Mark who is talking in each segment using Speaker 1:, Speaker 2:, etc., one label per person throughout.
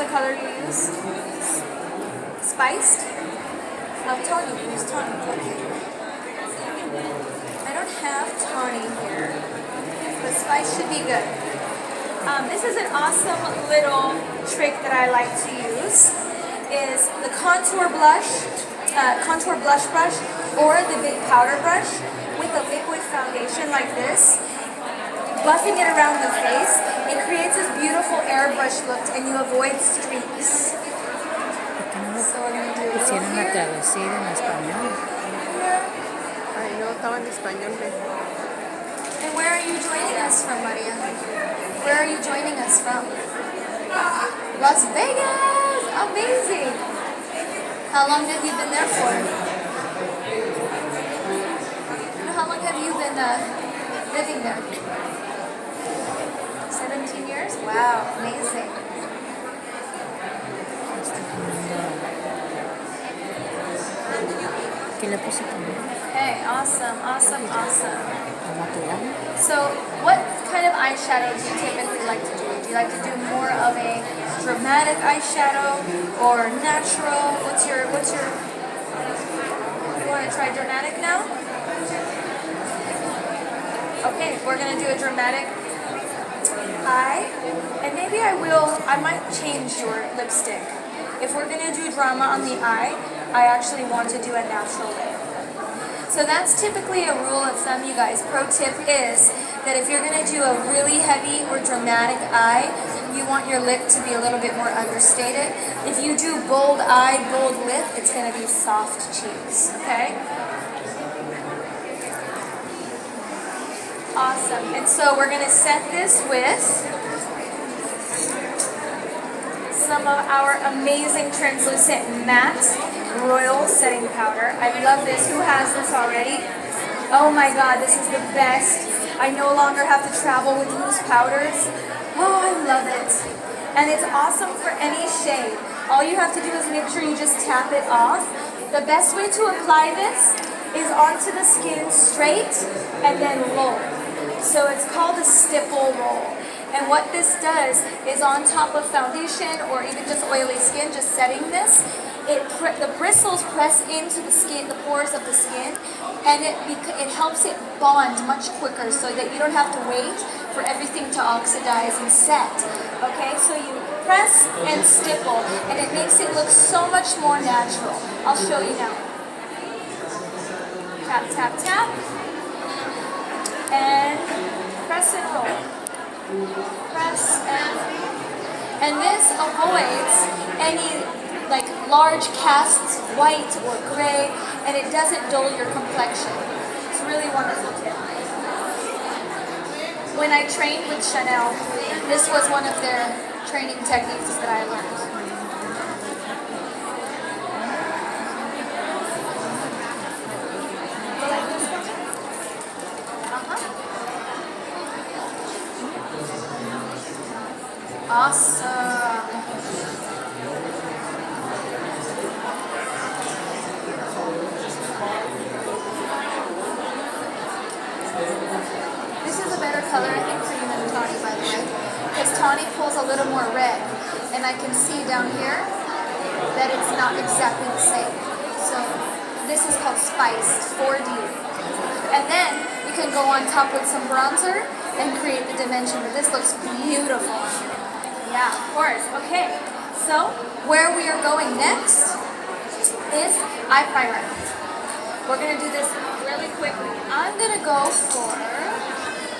Speaker 1: the color you use? Spiced? Tawny. Use tawny. I don't have tawny here. The spice should be good. This is an awesome little trick that I like to use. Is the contour blush brush, or the big powder brush with a liquid foundation like this. Buffing it around the face, it creates this beautiful airbrush look, and you avoid streaks. So we're gonna do it
Speaker 2: Quisieron traducir en español.
Speaker 3: Ay, no, estaba en español.
Speaker 1: And where are you joining us from, Maria? Where are you joining us from? Las Vegas! Amazing! How long have you been there for? How long have you been living there? 17 years? Wow, amazing.
Speaker 2: ¿Qué le puse primero?
Speaker 1: Okay, awesome.
Speaker 2: ¿El maquillaje?
Speaker 1: So, what kind of eyeshadow do you typically like to do? Do you like to do more of a dramatic eyeshadow or natural? What's your, you want to try dramatic now? Okay, we're going to do a dramatic eye. And maybe I might change your lipstick. If we're going to do drama on the eye, I actually want to do a natural lip. So that's typically a rule of thumb, you guys. Pro tip is that if you're going to do a really heavy or dramatic eye, you want your lip to be a little bit more understated. If you do bold eye, bold lip, it's going to be soft cheeks, okay? Awesome. And so we're going to set this with some of our amazing translucent matte royal setting powder. I love this. Who has this already? Oh my god, this is the best. I no longer have to travel with loose powders. Oh, I love it. And it's awesome for any shade. All you have to do is make sure you just tap it off. The best way to apply this is onto the skin straight and then roll. So it's called a stipple roll. And what this does is on top of foundation or even just oily skin, just setting this, the bristles press into the skin, the pores of the skin, and it helps it bond much quicker so that you don't have to wait for everything to oxidize and set. Okay, so you press and stipple, and it makes it look so much more natural. I'll show you now. Tap, tap, tap, and press and roll. Press and this avoids any like large casts, white or gray, and it doesn't dull your complexion. It's a really wonderful tip. When I trained with Chanel, this was one of their training techniques that I learned. Awesome. This is a better color, I think, for you than tawny, by the way, because tawny pulls a little more red, and I can see down here that it's not exactly the same. So this is called spiced, 4D. And then you can go on top with some bronzer and create the dimension, but this looks beautiful. Yeah, of course. Okay, so where we are going next is eye primer. We're going to do this really quickly. I'm going to go for,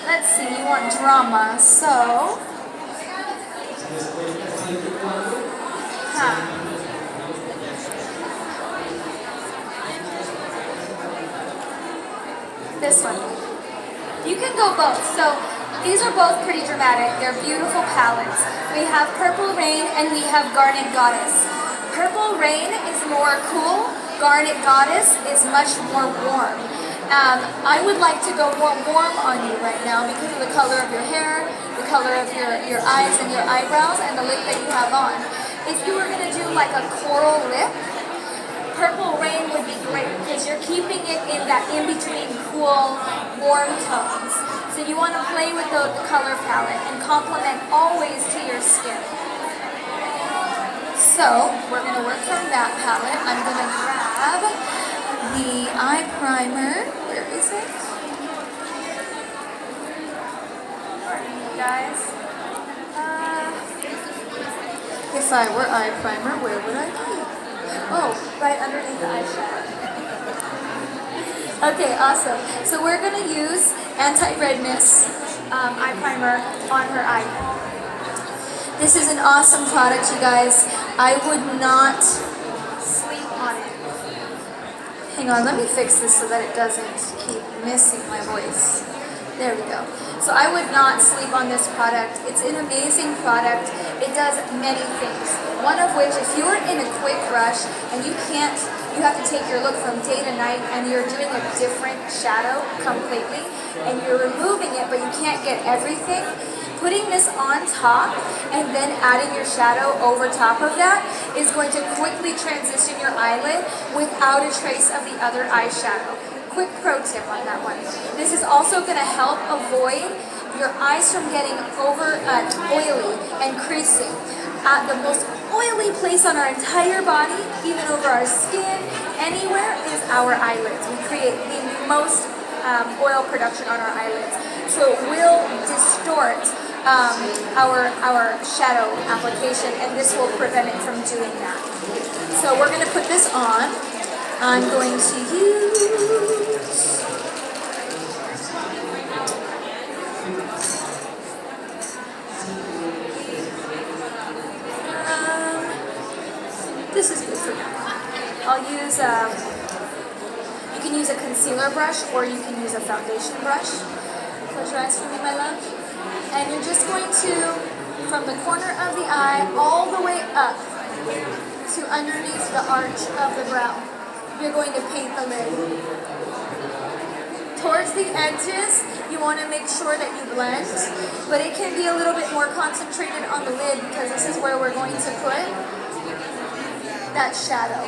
Speaker 1: let's see, you want drama, so, this one. You can go both. So these are both pretty dramatic. They're beautiful palettes. We have Purple Rain and we have Garnet Goddess. Purple Rain is more cool. Garnet Goddess is much more warm. I would like to go more warm on you right now because of the color of your hair, the color of your eyes and your eyebrows, and the lip that you have on. If you were going to do like a coral lip, Purple Rain would be great because you're keeping it in that in-between cool, warm tones. So you want to play with the color palette and complement always to your skin. So we're going to work from that palette. I'm going to grab the eye primer. Where is it? Pardon me, guys. If I were eye primer, where would I be? Oh, right underneath the eyeshadow. Okay, awesome. So we're going to use anti-redness eye primer on her eye. This is an awesome product, you guys. I would not sleep on it. Hang on, let me fix this so that it doesn't keep missing my voice. There we go. So I would not sleep on this product. It's an amazing product. It does many things. One of which, if you're in a quick rush and you have to take your look from day to night and you're doing a different shadow completely and you're removing it but you can't get everything, putting this on top and then adding your shadow over top of that is going to quickly transition your eyelid without a trace of the other eyeshadow. Quick pro tip on that one. This is also going to help avoid your eyes from getting oily and creasing. The most oily place on our entire body, even over our skin, anywhere, is our eyelids. We create the most oil production on our eyelids. So it will distort our shadow application, and this will prevent it from doing that. So we're going to put this on. I'm going to use this is good for now. I'll use you can use a concealer brush or you can use a foundation brush. Close your eyes for me, my love. And you're just going to, from the corner of the eye all the way up to underneath the arch of the brow, you're going to paint the lid. Towards the edges, you want to make sure that you blend, but it can be a little bit more concentrated on the lid because this is where we're going to put that shadow.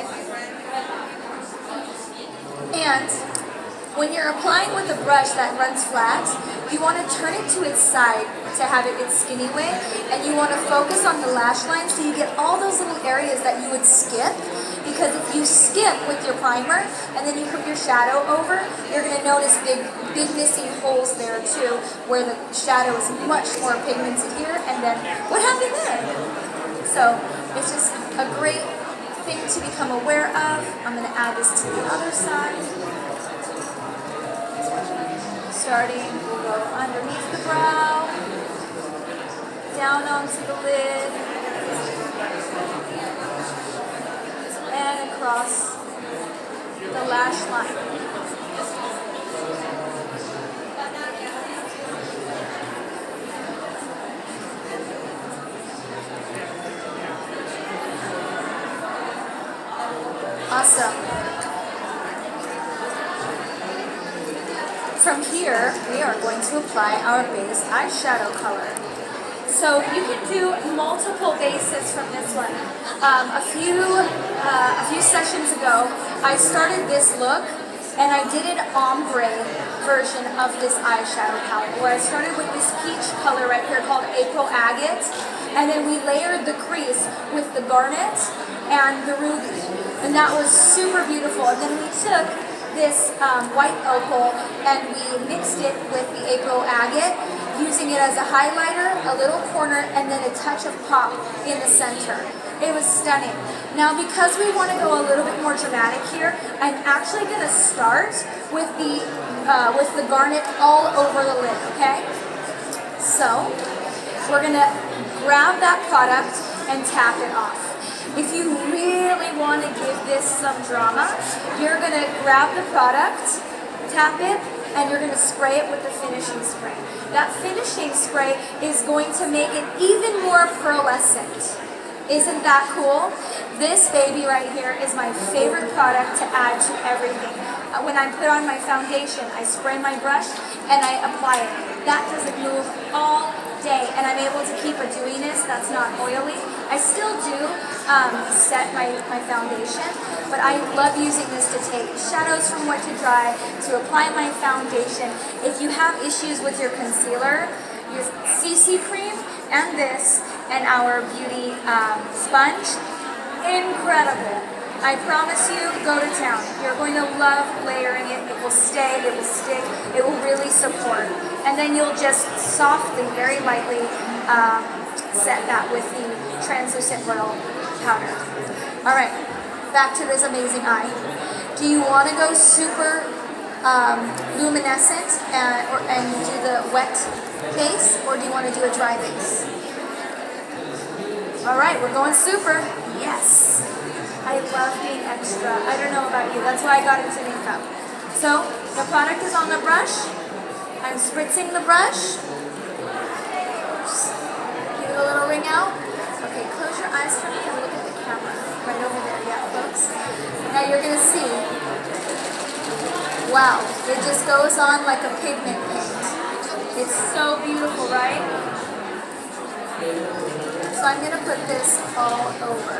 Speaker 1: And when you're applying with a brush that runs flat, you want to turn it to its side to have it its skinny way, and you want to focus on the lash line so you get all those little areas that you would skip, because if you skip with your primer and then you put your shadow over, you're going to notice big missing holes there too, where the shadow is much more pigmented here, and then what happened there? So it's just a great thing to become aware of. I'm going to add this to the other side. Starting, we'll go underneath the brow, down onto the lid, and across the lash line. Awesome. From here, we are going to apply our base eyeshadow color. So you can do multiple bases from this one. A few sessions ago, I started this look, and I did an ombre version of this eyeshadow palette, where I started with this peach color right here called April Agate, and then we layered the crease with the garnet and the ruby, and that was super beautiful. And then we took this white opal and we mixed it with the April Agate, using it as a highlighter, a little corner, and then a touch of pop in the center. It was stunning. Now, because we want to go a little bit more dramatic here, I'm actually going to start with the garnet all over the lid, okay? So, we're going to grab that product and tap it off. If you really want to give this some drama, you're going to grab the product, tap it, and you're going to spray it with the finishing spray. That finishing spray is going to make it even more pearlescent. Isn't that cool? This baby right here is my favorite product to add to everything. When I put on my foundation, I spray my brush and I apply it. That doesn't move all day, and I'm able to keep a dewiness that's not oily. I still do set my foundation, but I love using this to take shadows from wet to dry, to apply my foundation. If you have issues with your concealer, your CC cream and this and our beauty sponge incredible. I promise you, go to town. You're going to love layering it. It will stay, it will stick, it will really support. And then you'll just softly, very lightly set that with the translucent royal powder. All right, back to this amazing eye. Do you want to go super luminescent and do the wet base, or do you want to do a dry base? All right, we're going super. Yes. I love being extra. I don't know about you. That's why I got into makeup. So the product is on the brush. I'm spritzing the brush. Just give it a little wring out. Okay, close your eyes for me and look at the camera. Right over there. Yeah, folks. Now you're going to see. Wow, it just goes on like a pigment paint. It's so beautiful, right? So I'm going to put this all over.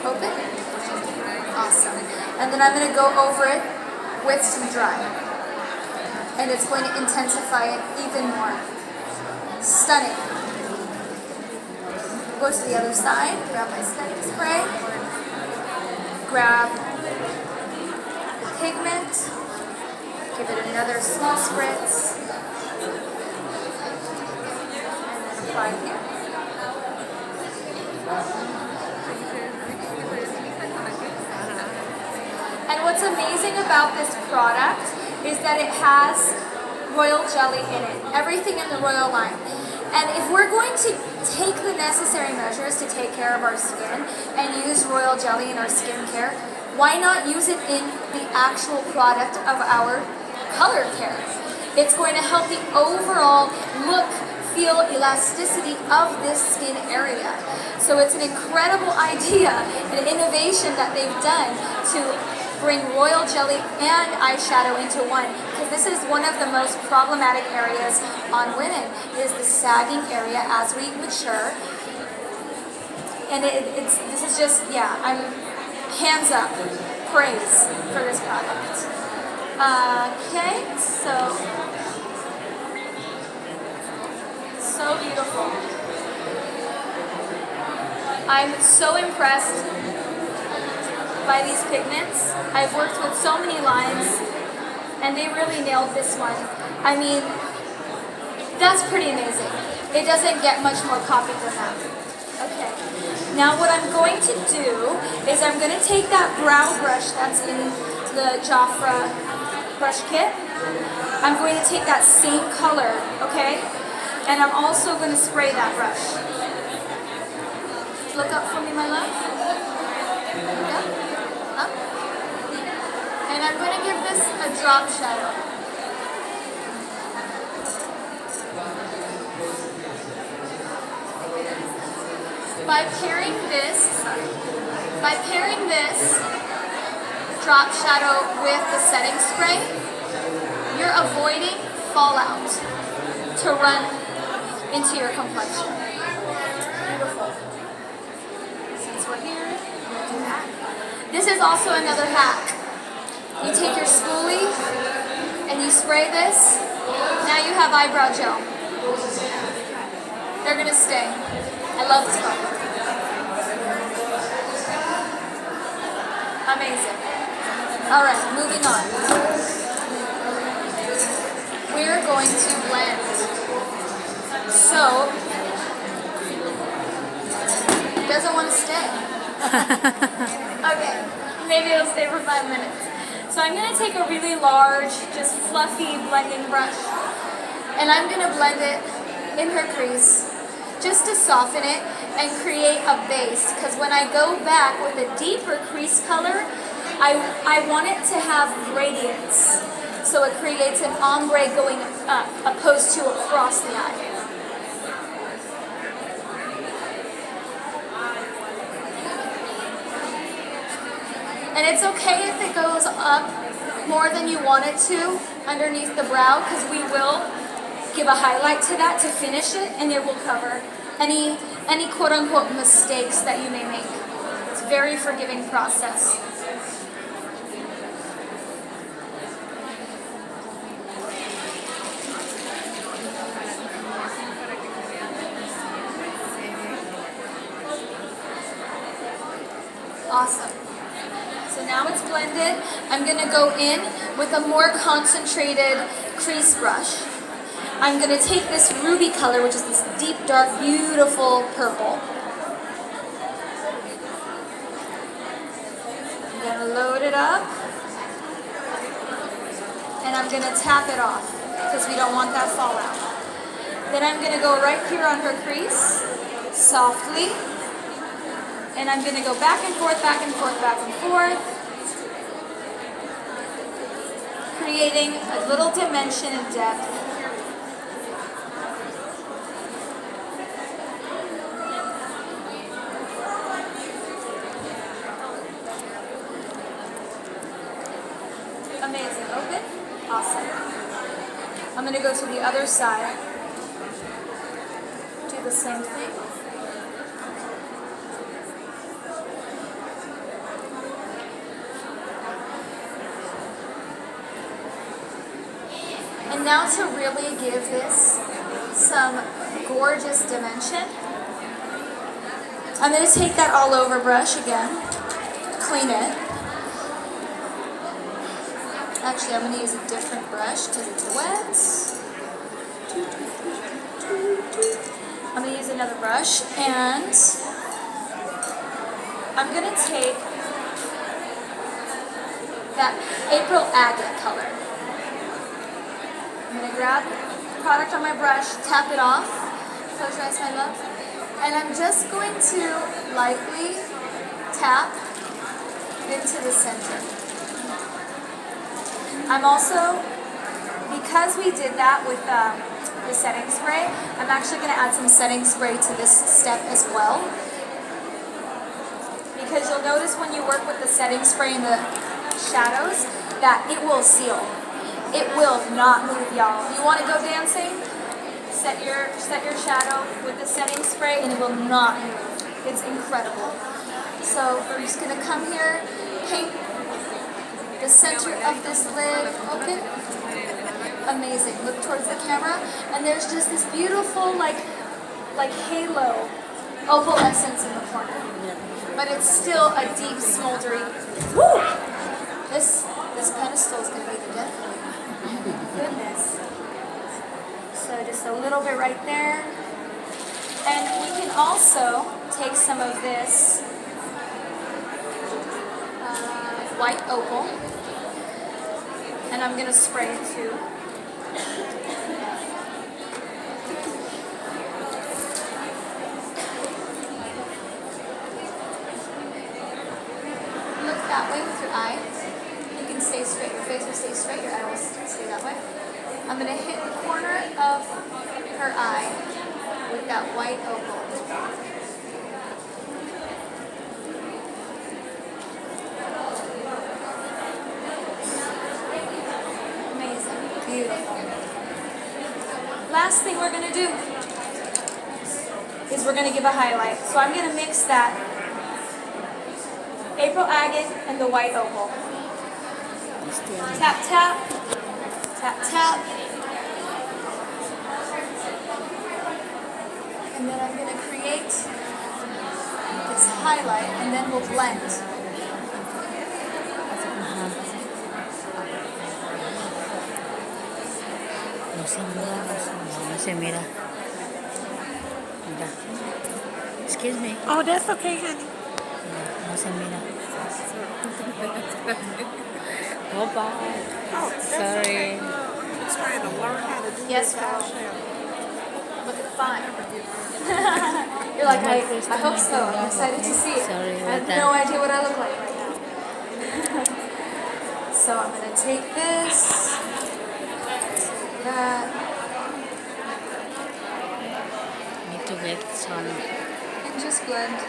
Speaker 1: Open? Awesome. And then I'm going to go over it with some dry. And it's going to intensify it even more. Stunning. Go to the other side, grab my setting spray, grab pigment, give it another small spritz, and then apply here. And what's amazing about this product is that it has royal jelly in it, everything in the royal line. And if we're going to take the necessary measures to take care of our skin and use royal jelly in our skincare, why not use it in the actual product of our color care? It's going to help the overall look, feel, elasticity of this skin area. So it's an incredible idea, an innovation that they've done to bring royal jelly and eyeshadow into one. Because this is one of the most problematic areas on women, is the sagging area as we mature. And this is just, yeah, I'm hands up, praise for this product. Okay, so beautiful. I'm so impressed by these pigments. I've worked with so many lines, and they really nailed this one. I mean, that's pretty amazing. It doesn't get much more copied than that. Okay. Now what I'm going to do is I'm going to take that brow brush that's in the Jafra brush kit. I'm going to take that same color, okay? And I'm also going to spray that brush. Look up for me, my love. Yeah. Up. And I'm going to give this a drop shadow. By pairing this drop shadow with the setting spray, you're avoiding fallout to run into your complexion. Beautiful. Since we're here, we'll do that. This is also another hack. You take your spoolie and you spray this. Now you have eyebrow gel. They're going to stay. I love this product. Amazing. Alright, moving on. We're going to blend. So, it doesn't want to stay. Okay, maybe it'll stay for 5 minutes. So I'm going to take a really large, just fluffy blending brush, and I'm going to blend it in her crease, just to soften it and create a base. Because when I go back with a deeper crease color, I want it to have radiance. So it creates an ombre going up, opposed to across the eye. And it's okay if it goes up more than you want it to underneath the brow, because we will give a highlight to that to finish it, and it will cover any quote-unquote mistakes that you may make. It's a very forgiving process. Awesome. So now it's blended. I'm going to go in with a more concentrated crease brush. I'm going to take this ruby color, which is this deep, dark, beautiful purple. I'm going to load it up. And I'm going to tap it off because we don't want that fallout. Then I'm going to go right here on her crease, softly. And I'm going to go back and forth, back and forth, back and forth, creating a little dimension and depth. Amazing. Open. Awesome. I'm going to go to the other side. Do the same thing. And now to really give this some gorgeous dimension, I'm going to take that all over brush again, clean it. Actually, I'm going to use a different brush because it's wet. I'm going to use another brush, and I'm going to take that April agate color. I'm going to grab the product on my brush, tap it off, close your eyes, my love, and I'm just going to lightly tap into the center. I'm also, because we did that with the setting spray, I'm actually going to add some setting spray to this step as well. Because you'll notice when you work with the setting spray in the shadows that it will seal. It will not move, y'all. You want to go dancing? Set your shadow with the setting spray and it will not move. It's incredible. So we're just going to come here, paint the center of this lid open. Amazing. Look towards the camera, and there's just this beautiful like halo opalescence in the corner. But it's still a deep smoldery. Woo! This pedestal is going to be the death of me. Goodness. So just a little bit right there. And we can also take some of this white opal, and I'm going to spray it too. Look that way with your eye. You can stay straight. Your face will stay straight. Your eye will stay that way. I'm going to hit the corner of her eye with that white opal. Amazing. Beautiful. Last thing we're going to do is we're going to give a highlight. So I'm going to mix that April agate and the white opal. Tap, tap. Tap, tap. And then I'm going to create this highlight, and then we'll blend.
Speaker 2: No se mira. Mira. Excuse me.
Speaker 3: Oh, that's okay, honey.
Speaker 2: No se mira. Oh, bye.
Speaker 3: Oh, that's
Speaker 2: Sorry.
Speaker 3: okay. I'm trying to learn how to do
Speaker 1: Yes,
Speaker 3: this
Speaker 1: ma'am.
Speaker 3: eyeshadow.
Speaker 1: Looking fine. You're like, I hope so. I'm excited to see it.
Speaker 2: Sorry
Speaker 1: I have
Speaker 2: about that.
Speaker 1: no idea what I look like right now. So I'm going to take this, take that,
Speaker 2: Need to get some.
Speaker 1: and just blend.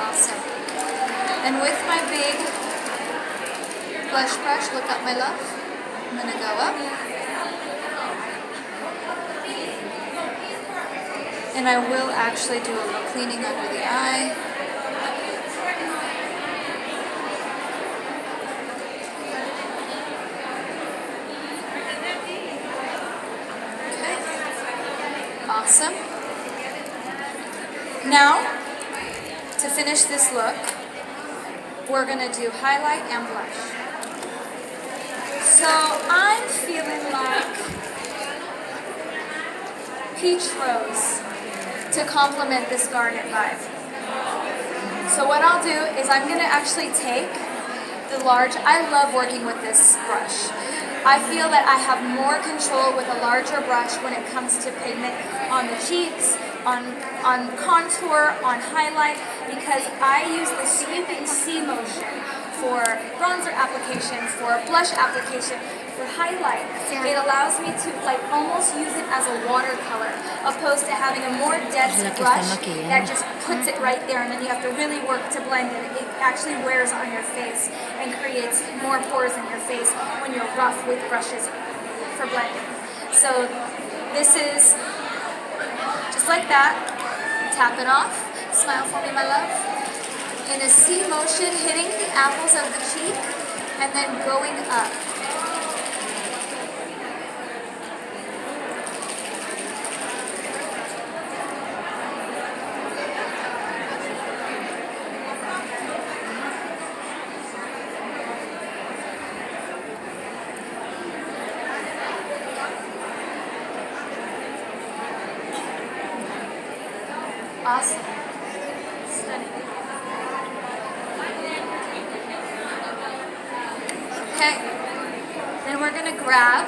Speaker 1: Awesome. And with my big blush brush, look up, my love. I'm going to go up. And I will actually do a little cleaning under the eye. Okay. Awesome. Now, to finish this look, we're gonna do highlight and blush. So I'm feeling like peach rose to complement this garnet vibe. So what I'll do is I'm gonna actually take the large, I love working with this brush. I feel that I have more control with a larger brush when it comes to pigment on the cheeks, on contour, on highlight, because I use the sweeping C motion for bronzer application, for blush application, for highlight. It allows me to like almost use it as a watercolor, opposed to having a more dense
Speaker 2: Like
Speaker 1: brush
Speaker 2: it's the Maqui,
Speaker 1: that just puts it right there, and then you have to really work to blend it. It actually wears on your face and creates more pores in your face when you're rough with brushes for blending. So this is just like that. Tap it off. Smile for me, my love. In a C motion, hitting the apples of the cheek and then going up. Awesome. Stunning. Okay. Then we're going to grab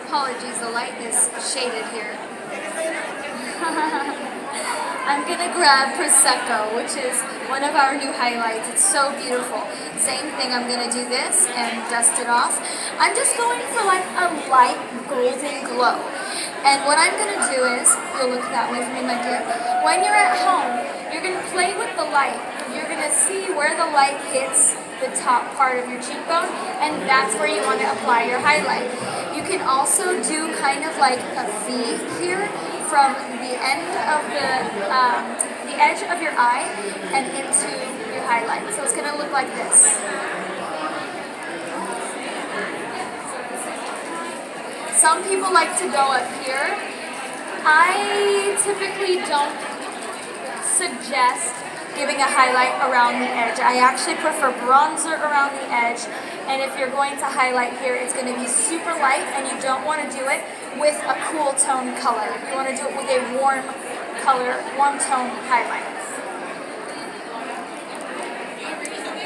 Speaker 1: apologies, the light is shaded here. I'm going to grab Prosecco, which is one of our new highlights. It's so beautiful. Same thing, I'm going to do this and dust it off. I'm just going for like a light golden glow. And what I'm going to do is, you'll look that way for me, my dear. When you're at home, you're going to play with the light. You're going to see where the light hits the top part of your cheekbone, and that's where you want to apply your highlight. You can also do kind of like a V here from the end of the edge of your eye and into your highlight. So it's going to look like this. Some people like to go up here. I typically don't suggest giving a highlight around the edge. I actually prefer bronzer around the edge, and if you're going to highlight here, it's going to be super light, and you don't want to do it with a cool tone color. You want to do it with a warm color, warm tone highlight.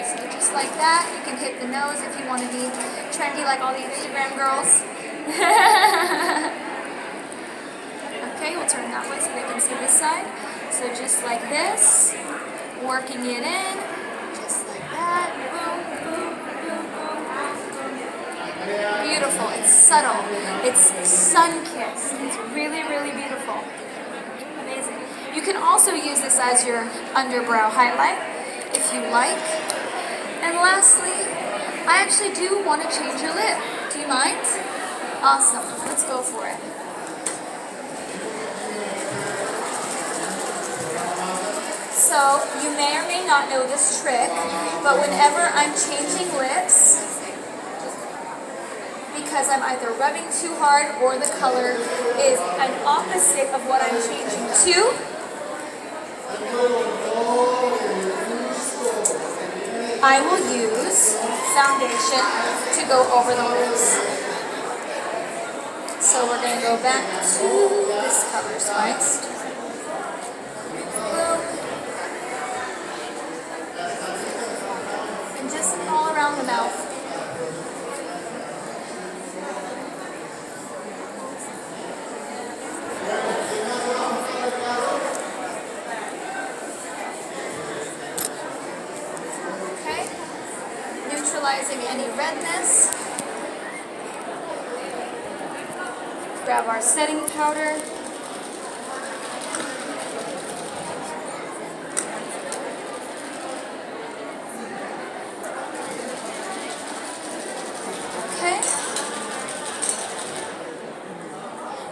Speaker 1: So just like that, you can hit the nose if you want to be trendy like all the Instagram girls. Okay, we'll turn that way so they can see this side. So just like this, working it in, just like that. Boom, boom, boom, boom, boom. Beautiful. It's subtle. It's sun-kissed. It's really, really beautiful. Amazing. You can also use this as your underbrow highlight if you like. And lastly, I actually do want to change your lip. Do you mind? Awesome. Let's go for it. So, you may or may not know this trick, but whenever I'm changing lips, because I'm either rubbing too hard or the color is an opposite of what I'm changing to, I will use foundation to go over the lips. So we're going to go back to this color spiced. Boom. And just all around the mouth. Okay. Neutralizing any redness. Grab our setting powder. Okay.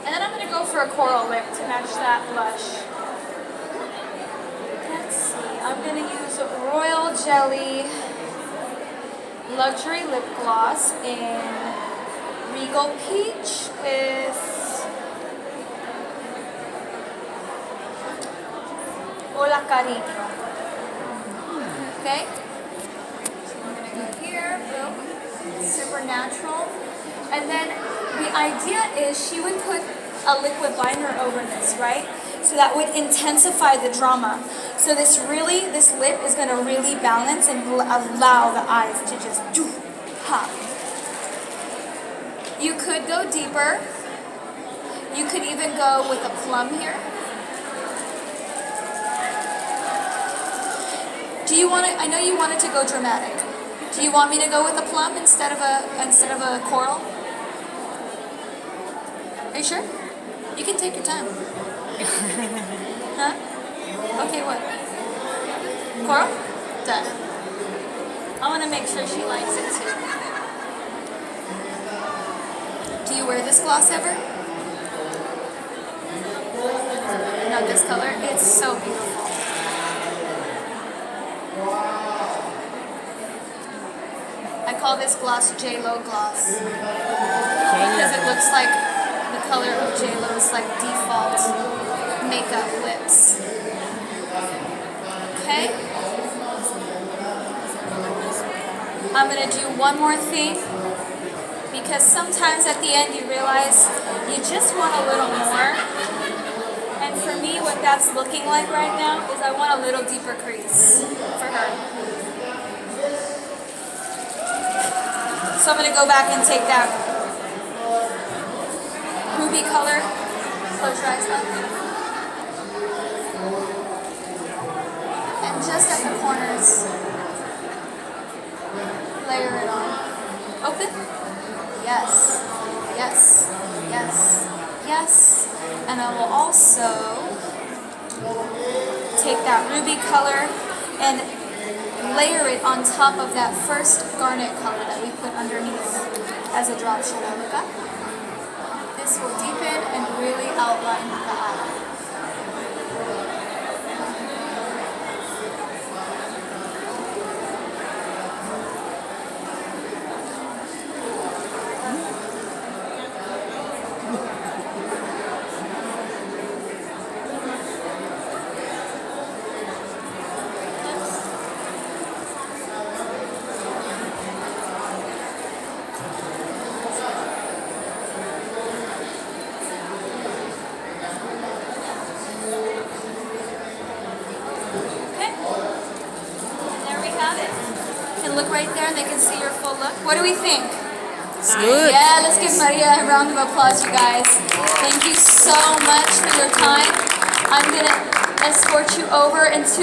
Speaker 1: And then I'm going to go for a coral lip to match that blush. Let's see. I'm going to use Royal Jelly luxury lip gloss in Regal Peach with Hola Cariño. Okay? So I'm gonna go here, boom, super natural. And then the idea is she would put a liquid liner over this, right? So that would intensify the drama. So this lip is gonna really balance and allow the eyes to just pop. You could go deeper. You could even go with a plum here. Do you want to? I know you wanted to go dramatic. Do you want me to go with a plum instead of a coral? Are you sure? You can take your time. Huh? Okay, what? Coral? Done. I want to make sure she likes it too. Do you wear this gloss ever? Not this color. It's so beautiful. I call this gloss J-Lo gloss because it looks like the color of J-Lo's like default makeup lips. Okay? I'm gonna do one more thing because sometimes at the end you realize you just want a little more. And for me, what that's looking like right now is I want a little deeper crease for her. So I'm going to go back and take that ruby color. Close your eyes up. And just at the corners, layer it on. Open. Yes. Yes. Yes. Yes. And I will also take that ruby color and layer it on top of that first garnet color that we put underneath as a drop shadow. Look up. This will deepen and really outline the eye. Look right there and they can see your full look. What do we think?
Speaker 2: It's good.
Speaker 1: Yeah, let's give Maria a round of applause, you guys. Thank you so much for your time. I'm going to escort you over into